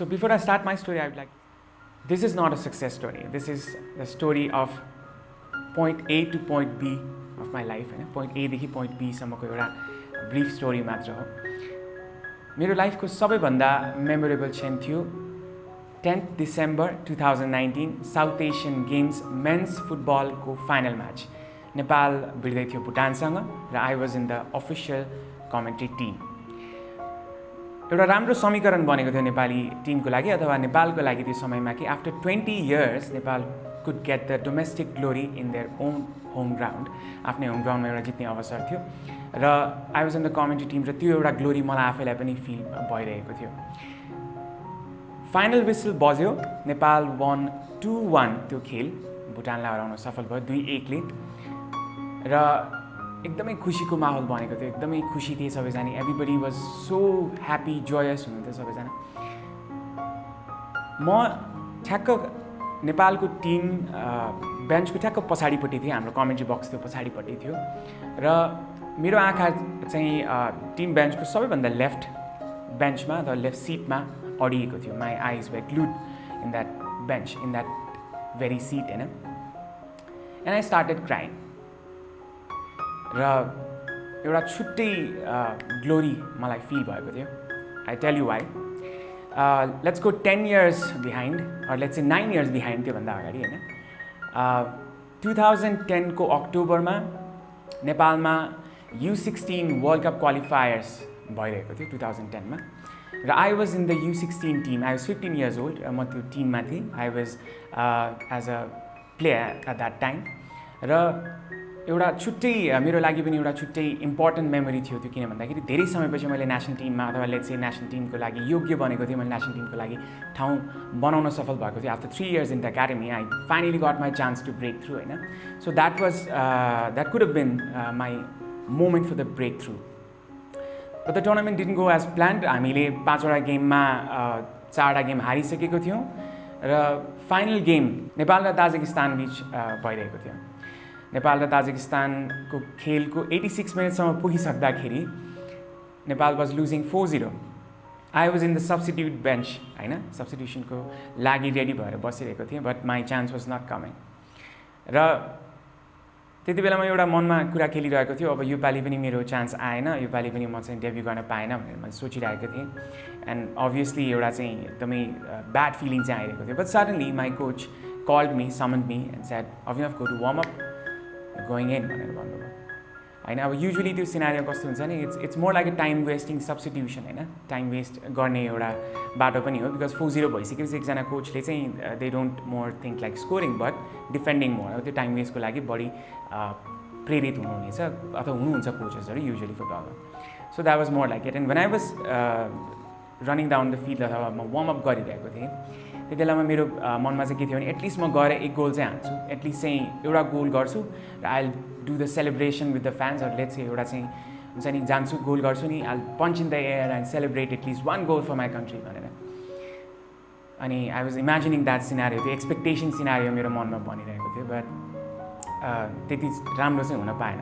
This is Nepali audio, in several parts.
So before I start my story, I would like, this is not a success story. This is the story of point A to point B of my life. Point A देखि point B सम्मको एउटा brief story मात्र हो. मेरो लाइफको सबैभन्दा मेमोरेबल क्षण थियो 10th December 2019 South Asian Games men's फुटबलको फाइनल म्याच. नेपाल भिड्दै थियो भुटानसँग र I was in the official commentary team. एउटा राम्रो समीकरण बनेको थियो नेपाली टिमको लागि अथवा नेपालको लागि त्यो समयमा कि after 20 years Nepal could get the domestic glory in their own home ground. आफ्नै होम ग्राउन्डमा एउटा जित्ने अवसर थियो र I was in the commentary team र त्यो एउटा ग्लोरी मलाई आफैलाई पनि फिल भइरहेको थियो. फाइनल विसल बज्यो. नेपाल won 2-1 त्यो खेल. भुटानलाई हराउन सफल भयो 2-1 ले र एकदमै खुसीको माहौल बनेको थियो. एकदमै खुसी थिए सबैजना. Everybody was so happy, Joyce हुनुहुन्थ्यो सबैजना. म ठ्याक्क नेपालको टिम बेन्चको ठ्याक्क पछाडिपट्टि थिएँ. हाम्रो कमेन्ट्री बक्स त्यो पछाडिपट्टि थियो र मेरो आँखा चाहिँ टिम बेन्चको सबैभन्दा लेफ्ट बेन्चमा अथवा लेफ्ट सिटमा अडिएको थियो. My eyes were glued in that bench, in that very seat होइन. एन्ड आई स्टार्टेड क्राइङ र एउटा छुट्टै ग्लोरी मलाई फिल भएको थियो. I tell you why. Let's go 10 years behind or let's say 9 years behind. त्योभन्दा अगाडि होइन 2010 को अक्टोबरमा नेपालमा U16 वर्ल्ड कप क्वालिफायर्स भइरहेको थियो 2010 मा र I was in the U16 team. I was 15 years old. म त्यो टिममा थिएँ. I was as a player at that time र एउटा छुट्टै मेरो लागि पनि एउटा छुट्टै इम्पोर्टेन्ट मेमोरी थियो त्यो. किन भन्दाखेरि धेरै समयपछि मैले नेसनल टिममा अथवा लेट्स से नेसनल टिमको लागि योग्य बनेको थिएँ. मैले नेसनल टिमको लागि ठाउँ बनाउन सफल भएको थिएँ. After 3 years in the academy I finally got my chance to break through होइन. So that could have been my moment for the break through. But the tournament didn't go as planned. हामीले 5वटा गेममा 4वटा गेम हारिसकेको थियौँ र फाइनल गेम नेपाल र ताजिकिस्तान बिच भइरहेको थियो. नेपाल र ताजिकिस्तानको खेलको 86 मिनटसम्म पुगिसक्दाखेरि Nepal was losing 4-0. I was in the substitute bench होइन. सब्स्टिट्युसनको लागि रेडी भएर बसिरहेको थिएँ. But my chance was not coming र त्यति बेला म एउटा मनमा कुरा खेलिरहेको थियो. अब योपालि पनि मेरो चान्स आएन, योपालि पनि म चाहिँ डेब्यु गर्न पाएन भनेर मैले सोचिरहेको थिएँ. एन्ड अभियसली एउटा चाहिँ एकदमै ब्याड फिलिङ चाहिँ आइरहेको थियो. But suddenly my coach called me, summoned me and said Abhinav go to warm up, going in भनेर भन्नुभयो होइन. अब युजुअली त्यो सिनारियो कस्तो हुन्छ नि, it's more like a time wasting substitution होइन. टाइम वेस्ट गर्ने एउटा बाटो पनि हो. बिकज 4-0 भइसकेपछि एकजना कोचले चाहिँ they don't more think like scoring but defending more. अब त्यो टाइम वेस्टको लागि बढी प्रेरित हुनुहुनेछ अथवा हुनुहुन्छ कोचेसहरू युजुअली फुटबलमा. So that was more like it. And when I was running down the field अथवा म वार्मअप गरिरहेको थिएँ त्यति बेलामा मेरो मनमा चाहिँ के थियो भने एटलिस्ट म गएर एक गोल चाहिँ हान्छु, एटलिस्ट चाहिँ एउटा गोल गर्छु र I do the celebration with the fans. Or let's एउटा चाहिँ हुन्छ नि, जान्छु गोल गर्छु नि, I punch in the air and celebrate at least 1 goal for my country भनेर. अनि I was imagining that scenario. त्यो एक्सपेक्टेसन सिनारियो मेरो मनमा बनिरहेको थियो. बट त्यति राम्रो चाहिँ हुन पाएन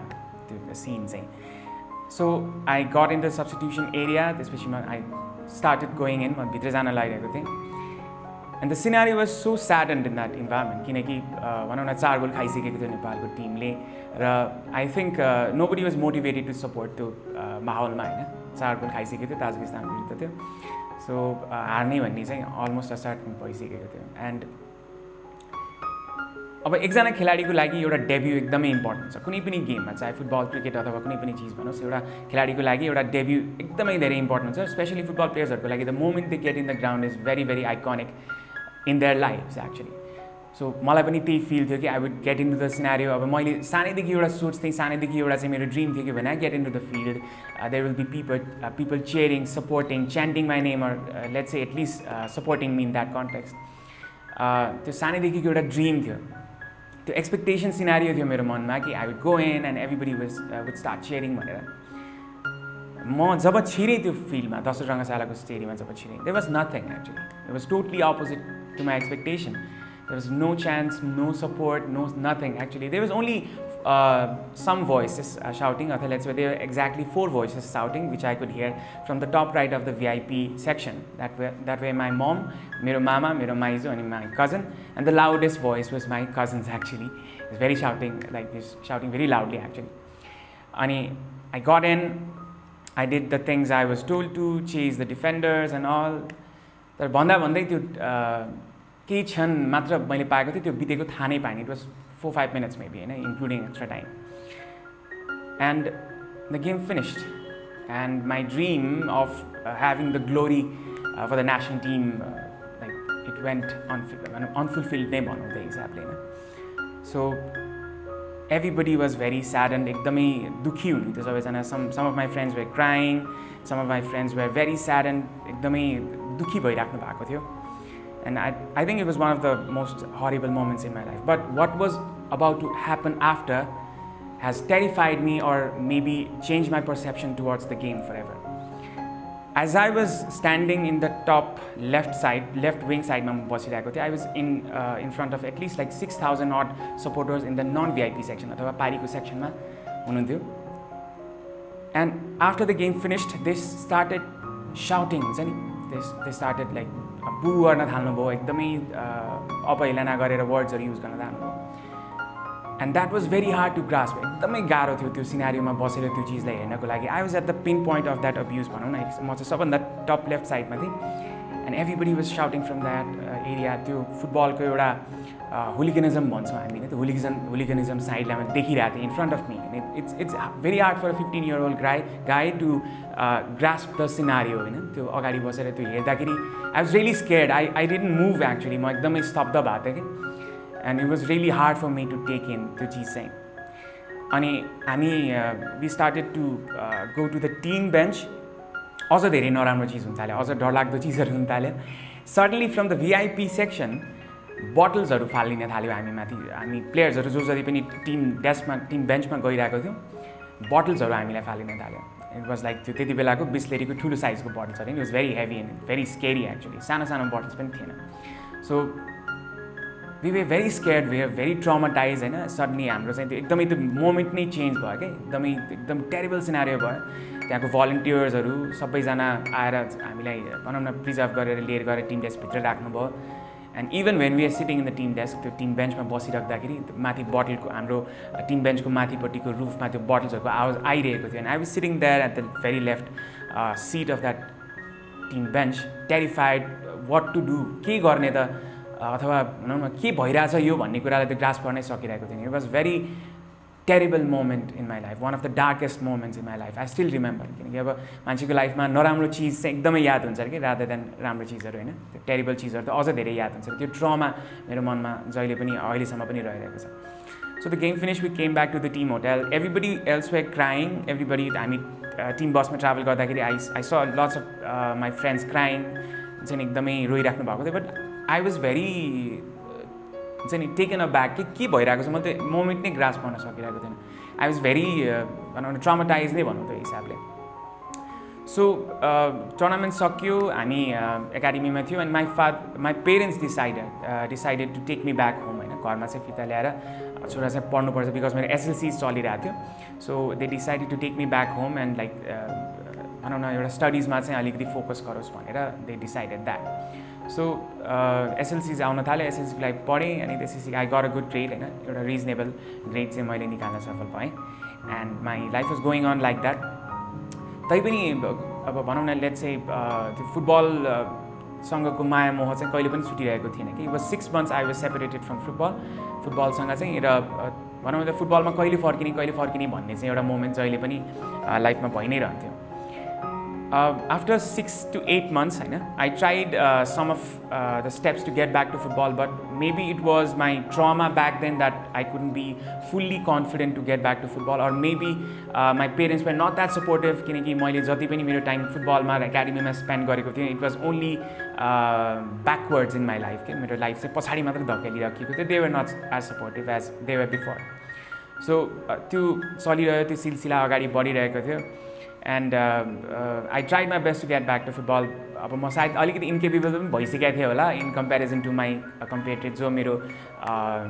त्यो सिन चाहिँ. So I got in the substitution area. त्यसपछि म आई स्टार्टेड गोइङ इन. म भित्र जान लागिरहेको थिएँ. And the scenario was so saddening in that environment. किनकि भनौँ न 4 गोल खाइसकेको थियो नेपालको टिमले र I think nobody was motivated to support त्यो माहौलमा होइन. 4 गोल खाइसकेको थियो, ताजिकिस्तान विरुद्ध थियो. सो हार्ने भन्ने चाहिँ अलमोस्ट सर्टन भइसकेको थियो. एन्ड अब एकजना खेलाडीको लागि एउटा डेब्यु एकदमै इम्पोर्टेन्ट छ कुनै पनि गेममा, चाहे फुटबल, क्रिकेट अथवा कुनै पनि चिज भनोस्. एउटा खेलाडीको लागि एउटा डेब्यु एकदमै धेरै इम्पोर्टेन्ट छ. स्पेसली फुटबल प्लेयर्सहरूको लागि the moment they get in the ground is very very iconic in their lifes actually. So मलाई पनि त्यही फिल थियो कि I would get in to the scenario. अब मैले सानैदेखि एउटा सोच थिएँ, सानैदेखि एउटा चाहिँ मेरो ड्रिम थियो कि when I get in to the field there will be people cheering, supporting, chanting my name or let's say at least supporting me in that context. त्यो सानैदेखिको एउटा ड्रिम थियो. त्यो एक्सपेक्टेसन सिनारियो थियो मेरो मनमा कि I would go in and everybody would start cheering भनेर. म जब छिरेँ त्यो फिल्डमा, दोस्रो रङ्गशालाको स्टेडियममा जब छिरेँ, there was nothing actually. It was totally opposite to my expectation. There was no chance, no support, no nothing actually. There was only some voices shouting. Let's say there were exactly 4 voices shouting, which I could hear from the top right of the VIP section. That way my mom, mero mama, mero maizo, and my cousin. And the loudest voice was my cousin's actually. He was very shouting, like this, shouting very loudly actually. And I got in. I did the things I was told to, chase the defenders and all. तर भन्दा भन्दै त्यो केही क्षण मात्र मैले पाएको थिएँ, त्यो बितेको थाहा नै पाएन. It was 4-5 minutes maybe, including extra time. And the game finished. And my dream of having the glory for the national team, it went unfulfilled नै भनौँ त्यो हिसाबले. So everybody was very saddened, एकदमै दुखी हुनुहुन्थ्यो सबैजना. Some of my friends were crying, some of my friends were very saddened, एकदमै दुखी भइराख्नु भएको थियो. And I think it was one of the most horrible moments in my life. But what was about to happen after has terrified me, or maybe changed my perception towards the game forever. As I was standing in the top left wing side, I was in front of at least like 6,000 odd supporters in the non-VIP section, अथवा पारीको सेक्सनमा हुनुहुन्थ्यो. And after the game finished, they started shouting. They started like boo गर्न थाल्नुभयो, एकदमै अपहेलना गरेर वर्ड्सहरु युज गर्न थाल्नुभयो. And that was very hard to grasp. एकदमै गाह्रो थियो त्यो सिनारियोमा बसेर त्यो चीजलाई हेर्नको लागि. I was at the pinpoint of that abuse भनौँ न. म चाहिँ सबभन्दा टप लेफ्ट साइडमा थिएँ. And everybody was shouting from that area. त्यो फुटबलको एउटा hooliganism भन्छौँ हामीले. त्यो hooliganism साइडलाई मैले देखिरहेको थिएँ in front of me. And it's very hard for a 15-year-old guy to grasp the scenario. त्यो अगाडि बसेर त्यो हेर्दाखेरि I was really scared. I didn't move actually. म एकदमै स्तब्ध भएको थिएँ कि. And it was really hard for me to take in त्यो चीज चाहिँ. अनि we started to go to the team bench. अझ धेरै नराम्रो चीज हुन थाल्यो, अझ डरलाग्दो चीजहरु हुन थाल्यो. Suddenly from the VIP section, bottles हरु फालिन थाल्यो हामी माथि. हामी प्लेयर्सहरु जो जति पनि टिम बेन्चमा गइरहेको थियो, bottles हरु हामीलाई फालिन थाल्यो. It was like त्यो त्यति बेलाको बिस्लेरीको ठुलो साइजको bottles हरु. It was very heavy and very scary actually. सानो bottles पनि थिएन. So we were very scared, we were very traumatized, suddenly हाम्रो चाहिँ त्यो एकदमै त्यो मोमेन्ट नै चेन्ज भयो के. एकदम टेरिबल सिनारियो भयो. त्यहाँको भलन्टियर्सहरु सबैजना आएर हामीलाई भनौँ न प्रिजर्भ गरेर लिएर गएर टिम डेस्क भित्र राख्नु भयो. And even when we were sitting in the team desk, त्यो टिम बेन्चमा बसिराख्दाखेरि माथि बोतलको हाम्रो टिम बेन्चको माथिपट्टिको रुफमा त्यो बोतल्सहरुको आवाज आइरहेको थियो. And I was sitting there at the very left seat of that team bench, terrified what to do, के गर्ने त, अथवा भनौँ न के भइरहेछ यो भन्ने कुरालाई त्यो ग्रास्प गर्नै सकिरहेको थिएन. It was very terrible moment in my life, one of the darkest moments in my life. I still remember. किनकि अब मान्छेको लाइफमा नराम्रो चीज चाहिँ एकदमै याद हुन्छ के, rather than राम्रो चीजहरु हैन. त्यो टेरिबल चीजहरु त अझ धेरै याद हुन्छ. त्यो ट्रमा मेरो मनमा जहिले पनि अहिलेसम्म पनि रहिरहेको छ. So the game finished, we came back to the team hotel. Everybody else were crying. Everybody, हामी team बसमा ट्राभल गर्दाखेरि I saw lots of my friends crying. चाहिँ एकदमै रोइराख्नु भएको थियो. But I was very taken aback के भइरहेको छ, म त मोमेन्ट नै ग्रास्प गर्न सकिरहेको थिएन. I was very traumatized नै भनौँ त्यो हिसाबले. So tournament सक्यो, हामी एकाडेमीमा थियो. And my parents decided to take me back home हैन. घरमा चाहिँ फिर्ता ल्याएर छोरा चाहिँ पढ्नु पर्छ because मेरो SLC चलिरहेको थियो. So they decided to take me back home and like भनौँ न एउटा स्टडीजमा चाहिँ अलिकति फोकस गरोस् भनेर they decided that. So SLCs आउन थाल्यो. SLC को लागि पढेँ अनि त्यसपछि I got a good grade हैन, एउटा रिजनेबल ग्रेड चाहिँ मैले निकाल्न सफल भएँ. And my life was going on like that. तैपनि अब भनौँ न लेट्स से त्यो फुटबल सँगको माया मोह चाहिँ कहिले पनि छुटिरहेको थिएन कि. It was 6 months I was separated from फुटबलसँग चाहिँ. र भनौँ न फुटबलमा कहिले फर्किने भन्ने चाहिँ एउटा मोमेन्ट जहिले पनि लाइफमा भइ नै रहन्थ्यो. After 6 to 8 months, I tried some of the steps to get back to football, but maybe it was my trauma back then that I couldn't be fully confident to get back to football, or maybe my parents were not that supportive. किनकि मैले जति पनि मेरो टाइम फुटबलमा र एकाडेमीमा स्पेन्ड गरेको थिएँ, it was only backwards in my life. मेरो लाइफ चाहिँ पछाडि मात्र धकेलिराखेको थियो. They were not as supportive as they were before. So त्यो चलिरह्यो, त्यो सिलसिला अगाडि बढिरहेको थियो. and I tried my best to get back to football. अब म सायद अलिकति इन्केपेबल पनि भइसकेको थिएँ होला इन कम्पेरिजन टु माई कम्पेटेड जो मेरो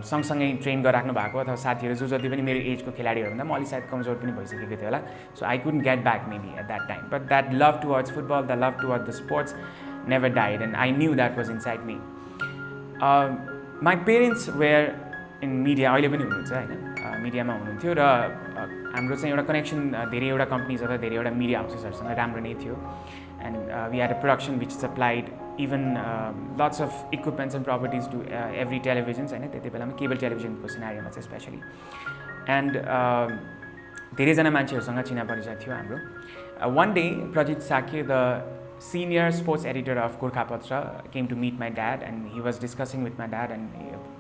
सँगसँगै ट्रेन गरिराख्नु भएको अथवा साथीहरू जो जति पनि मेरो एजको खेलाडीहरू भन्दा म अलिक सायद कमजोर पनि भइसकेको थिएँ होला. So I couldn't get back maybe at that time, but that love towards football, the love toward the sports never died and I knew that was inside me. My parents were in media, अहिले पनि हुनुहुन्छ होइन, मिडियामा हुनुहुन्थ्यो र हाम्रो चाहिँ एउटा कनेक्सन धेरैवटा कम्पनीज अथवा धेरैवटा मिडिया हाउसेसहरूसँग राम्रो नै थियो. And we had a production which supplied even lots of equipments and properties to every televisions हैन त्यति बेलामा केबल टेलिभिजनको सिनारियोमा चाहिँ स्पेशली. एन्ड धेरैजना मान्छेहरूसँग चिना परिचय थियो हाम्रो. One day Prajit Sakhe, the senior sports editor of Goorkhapatra, came to meet my dad and he was discussing with my dad and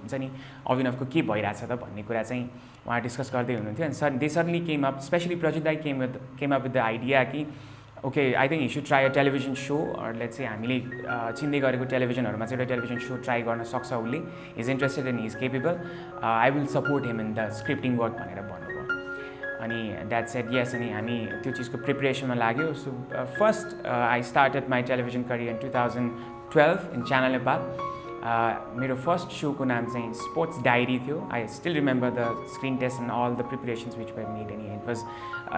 हुन्छ नि अभिनवको के भइरहेछ त भन्ने कुरा चाहिँ उहाँ डिस्कस गर्दै हुनुहुन्थ्यो. And they suddenly came up, especially Prajit दाई came up with the idea कि okay, I think you should try a television show, or let's say हामीले चिन्दै गरेको टेलिभिजनहरूमा चाहिँ एउटा टेलिभिजन सो ट्राई गर्न सक्छ उसले, is interested and is capable, I will support him in the scripting work भनेर भन्नुभयो. अनि द्याट सेड यस, अनि हामी त्यो चिजको प्रिपरेसनमा लाग्यो. So first I started my television career in 2012 in channel Nepal. मेरो फर्स्ट सोको नाम चाहिँ स्पोर्ट्स डायरी थियो. I still remember the screen test and all the preparations which were made. अनि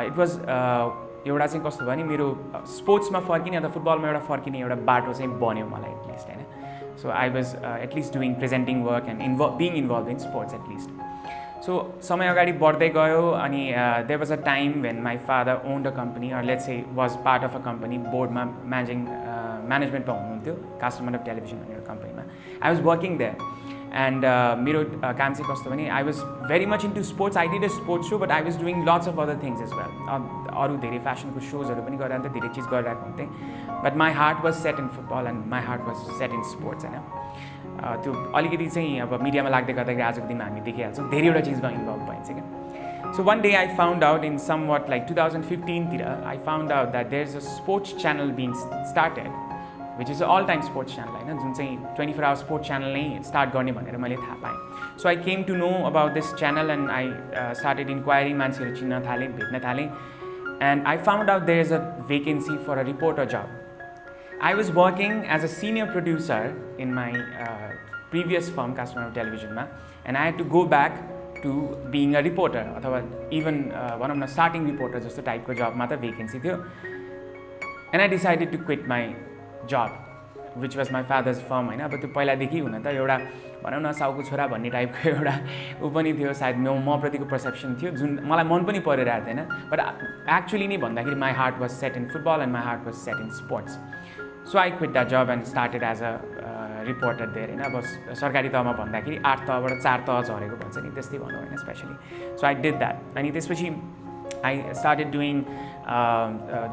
इट वाज एउटा चाहिँ कस्तो भयो नि, मेरो स्पोर्ट्समा फर्किने अथवा फुटबलमा एउटा फर्किने एउटा बाटो चाहिँ बन्यो मलाई एटलिस्ट होइन. So I was at least doing presenting work and being involve in sports at least. So समय अगाडि बढ्दै गयो अनि there was a time when my father owned a company, or let's say was part of a company, बोर्डमा म्यानेजमेन्टमा हुनुहुन्थ्यो कास्टमर अफ टेलिभिजन भन्ने एउटा कम्पनीमा. I was working there and मेरो काम चाहिँ कस्तो भने I was very much into sports. I did a sports so but I was doing lots of other things as well. अरू धेरै फेसनको सोजहरू पनि गरिरहन्थेँ, धेरै चिज गरिरहेको हुन्थेँ. But my heart was set in football and my heart was set in sports होइन. त्यो अलिकति चाहिँ अब मिडियामा लाग्दै गर्दाखेरि आजको दिनमा हामी देखिहाल्छौँ धेरैवटा चिजमा इन्भल्भ भइन्छ क्या. So one day I found out in somewhat like 2015 I found out that there is a sports channel being started which is all time sports channel होइन, जुन चाहिँ 24 आवर स्पोर्ट्स च्यानल नै स्टार्ट गर्ने भनेर मैले थाहा पाएँ. So I came to know about this channel and I started inquiring, मान्छेहरू चिन्न थालेँ, भेट्न थालेँ. And I found out there is a vacancy for a reporter job. I was working as a senior producer in my previous firm, Customer Television, and I had to go back to being a reporter, or even one of the starting reporters, just the type of job, mata vacancy थियो. And I decided to quit my job, which was my father's firm हैन. अब त्यो पहिलादेखि हुन त एउटा भनौँ न साउको छोरा भन्ने टाइपको एउटा ऊ पनि थियो, सायद म प्रतिको पर्सेप्सन थियो जुन मलाई मन पनि परिरहेको थिएन. बट एक्चुअली नै भन्दाखेरि my heart was set in football and my heart was set in sports. So I quit that job and started as a reporter there होइन. अब सरकारी तहमा भन्दाखेरि 8 तहबाट 4 तह झरेको भन्छ नि, त्यस्तै भनौँ होइन specially. So I did that. अनि त्यसपछि I started doing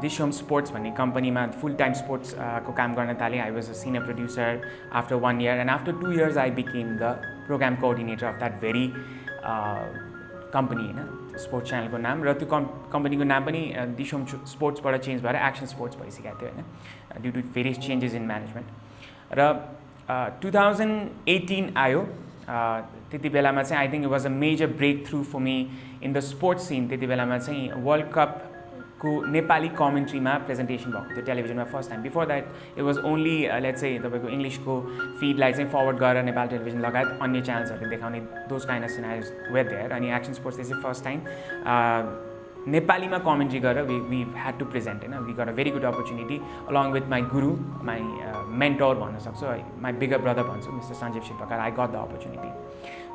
this home sports भन्ने कम्पनीमा फुल टाइम स्पोर्ट्सको काम गर्न थालेँ. I was a senior producer after 1 year and after 2 years I became the programme coordinator of that very company होइन, स्पोर्ट्स च्यानलको नाम. र त्यो कम्पनीको नाम पनि दिस होम स्पोर्ट्सबाट चेन्ज भएर एक्सन स्पोर्ट्स भइसकेको थियो होइन, due to various changes in management. र 2018 आयो. त्यति बेलामा चाहिँ I think it was a major breakthrough for me in the sports scene. त्यति बेलामा चाहिँ वर्ल्ड कपको नेपाली कमेन्ट्रीमा प्रेजेन्टेसन भएको थियो टेलिभिजनमा first time. Before that it was only let's say तपाईँको इङ्ग्लिसको फिडलाई चाहिँ फरवर्ड गरेर नेपाल टेलिभिजन लगायत अन्य च्यानल्सहरूले देखाउने those kind of scenarios were there. अनि एक्सन स्पोर्ट्स चाहिँ फर्स्ट टाइम नेपालीमा कमेन्ट्री गरेर वी ह्याड टु प्रेजेन्ट होइन. We got a very good opportunity along with my guru, my mentor भन्न सक्छु, माई बिगर ब्रदर भन्छु, mister Sanjeev Shilpakar. I got the opportunity.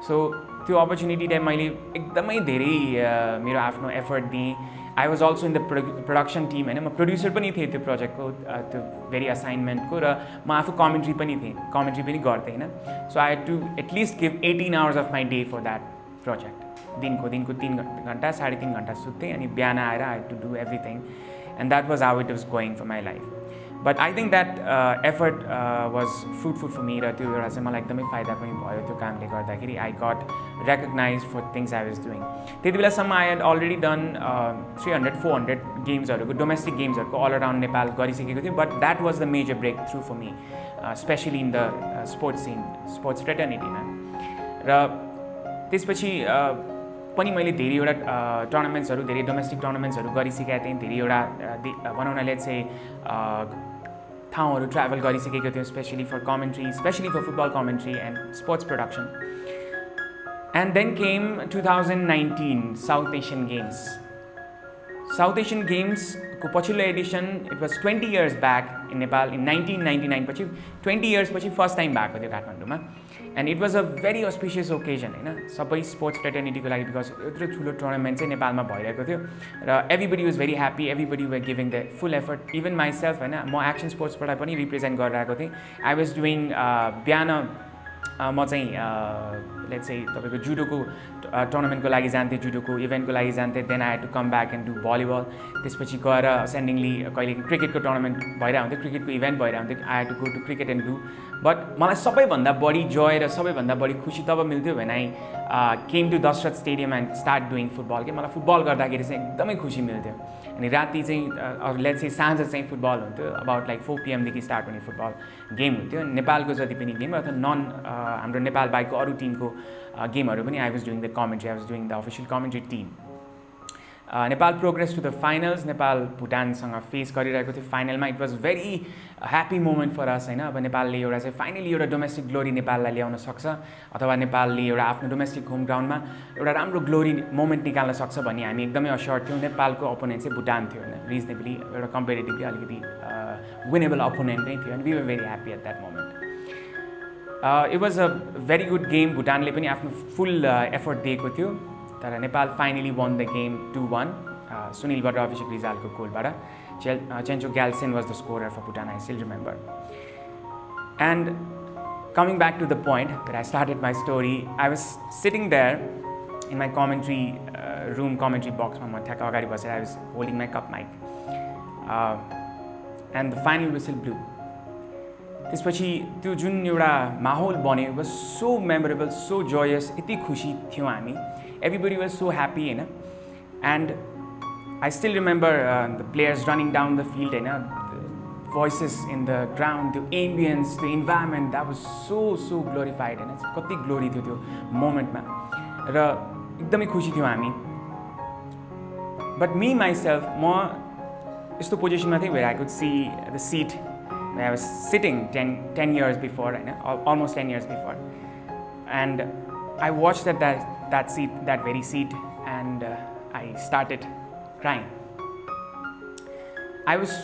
So त्यो अपर्च्युनिटीलाई मैले एकदमै धेरै मेरो आफ्नो एफर्ट दिएँ. I was also in the production team होइन, म प्रड्युसर पनि थिएँ त्यो प्रोजेक्टको, त्यो भेरी असाइनमेन्टको, र म आफू कमेन्ट्री पनि गर्थेँ होइन. So I had to at least give 18 hours of my day for that project. दिनको 3 घन्टा 3.5 घन्टा सुत्थेँ अनि बिहान आएर I had to do everything and that was how it was going for my life. But I think that effort was fruitful for me. र त्यो एउटा चाहिँ मलाई एकदमै फाइदा पनि भयो त्यो कामले गर्दाखेरि. I got recognise for things I was doing. त्यति बेलासम्म आई हेड अलरेडी डन 300-400 गेम्सहरूको, डोमेस्टिक गेम्सहरूको अल अराउन्ड नेपाल गरिसकेको थियो. But that was the major breakthrough for me, especially in the sports scene, sports फ्रेटर्निटीमा. र त्यसपछि पनि मैले धेरैवटा टुर्नामेन्ट्सहरू धेरै डोमेस्टिक टुर्नामेन्ट्सहरू गरिसकेका थिएँ धेरैवटा भनौँ न लेट्स से ठाउँहरू ट्राभल गरिसकेको थियो especially for commentary especially for football commentary and sports production and then came 2019 South Asian Games South Asian गेम्सको पछिल्लो edition it was 20 years back in Nepal in 1999 पछि 20 इयर्स पछि फर्स्ट टाइम भएको थियो काठमाडौँमा and it was a very अस्पिसियस occasion होइन सबै स्पोर्ट्स फ्रेटर्निटीको लागि बिकज यत्रो ठुलो टुर्नामेन्ट चाहिँ नेपालमा भइरहेको थियो र everybody was very happy everybody were giving the full effort even myself होइन म एक्सन स्पोर्ट्सबाट पनि रिप्रेजेन्ट गरिरहेको थिएँ आई वाज डुइङ बिहान म चाहिँ लेट्स से तपाईँको जुडोको टुर्नामेन्टको लागि जान्थेँ जुडोको इभेन्टको लागि जान्थेँ then I had to come back and do volleyball त्यसपछि गएर असेन्डिङली कहिले क्रिकेटको टुर्नामेन्ट भइरहेको हुन्थ्यो क्रिकेटको इभेन्ट भइरहेको हुन्थ्यो I had to go to cricket and do but मलाई सबैभन्दा बढी जोय र सबैभन्दा बढी खुसी तब मिल्थ्यो when I came to Dasharath stadium and start doing football के मलाई फुटबल गर्दाखेरि चाहिँ एकदमै खुसी मिल्थ्यो अनि राति चाहिँ लेट्स से साँझ चाहिँ फुटबल हुन्थ्यो अबाउट लाइक 4 PM देखि स्टार्ट हुने फुटबल गेम हुन्थ्यो नेपालको जति पनि गेम अथवा हाम्रो नेपाल बाहेकको अरू टिमको गेमहरू पनि I was doing the commentary I was doing the official commentary team Nepal progress to the finals Nepal भुटानसँग फेस गरिरहेको थियो फाइनलमा it was very happy moment for us होइन अब नेपालले एउटा चाहिँ फाइनली एउटा डोमेस्टिक ग्लोरी नेपाललाई ल्याउन सक्छ अथवा नेपालले एउटा आफ्नो डोमेस्टिक होम ग्राउन्डमा एउटा राम्रो ग्लोरी मोमेन्ट निकाल्न सक्छ भन्ने हामी एकदमै अस्योर थियौँ नेपालको अपोनेन्ट चाहिँ भुटान थियो होइन रिजनेबली एउटा कम्पेरिटिभली अलिकति विनेबल अपोनेन्ट नै थियो and we were very happy at that moment it was a very good game भुटानले पनि आफ्नो फुल एफर्ट दिएको थियो तर Nepal finally won the game 2-1 सुनिलबाट अभिषेक रिजालको गोलबाट Chencho Gyeltshen was the scorer for Bhutan I still remember and coming back to the point that I started my story I was sitting there in my commentary room commentary box मा म ठ्याक्क अगाडि बसेर I was holding my cup mic and the final whistle blew त्यसपछि त्यो जुन एउटा माहौल बन्यो was so memorable so Joyce यति खुसी थियौँ हामी everybody was so happy होइन and I still remember the players running down the field होइन the voices in the ground the ambience the environment that was so glorified होइन कति ग्लोरी थियो त्यो मोमेन्टमा र एकदमै खुसी थियौँ हामी but me myself म यस्तो पोजिसनमा थिएँ where I could see the seat where I was sitting 10 years before होइन almost 10 years before and I watched that seat, that very seat, and I started crying. I was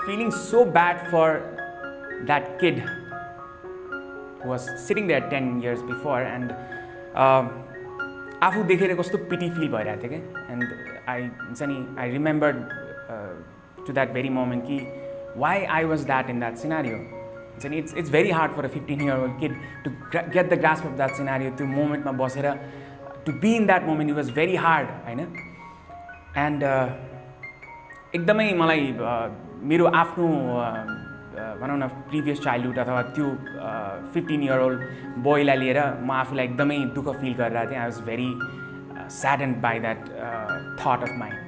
feeling so bad for that kid who was sitting there 10 years before, and आफू देखेर कस्तो पिटी फिल भइरहेको थियो क्या and I remembered to that very moment कि why I was that in that scenario. It's very hard for a 15-year-old kid to get the grasp of that scenario. त्यो मोमेन्टमा बसेर to be in that moment it was very hard होइन and एकदमै मलाई मेरो आफ्नो भनौँ न प्रिभियस चाइल्डहुड अथवा त्यो 15-year-old बोयलाई लिएर म आफूलाई एकदमै दुःख फिल गरिरहेको थिएँ I was very saddened by that thought of mine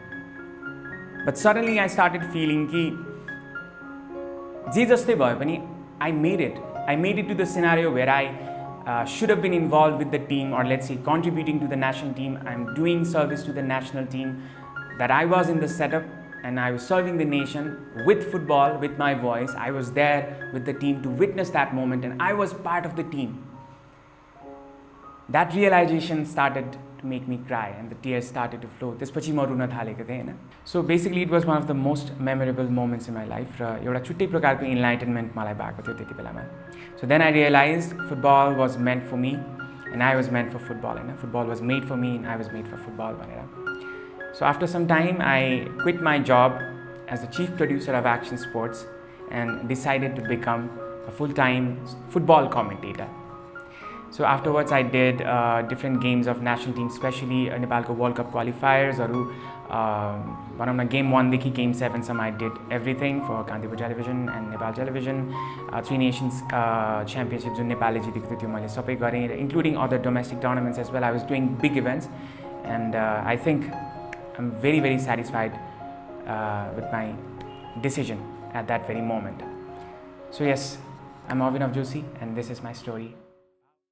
but suddenly I started feeling कि जे जस्तै भए पनि I made it to the scenario where I should have been involved with the team or let's say contributing to the national team. I'm doing service to the national team, that I was in the setup and I was serving the nation with football, with my voice. I was there with the team to witness that moment and I was part of the team. That realization started to make me cry and the tears started to flow. त्यसपछि म रुन थालेको थिएँ हैन. So basically it was one of the most memorable moments in my life र एउटा छुट्टै प्रकारको enlightenment मलाई भएको थियो त्यति बेलामा. So then I realized football was meant for me and I was meant for football हैन. Football was made for me and I was made for football भनेर. So after some time I quit my job as the chief producer of Action Sports and decided to become a full-time football commentator. So afterwards I did different games of national team, especially Nepal's World Cup qualifiers भनौँ न game 1 देखि game 7 सम्म I did everything for Kantipur television and Nepal television. 3 Nations championship जुन नेपालले जितेको थियो मैले सबै गरेँ, including other domestic tournaments as well. I was doing big events and I think I'm very satisfied with my decision at that very moment. So yes, I'm Abhinav Joshi and this is my story.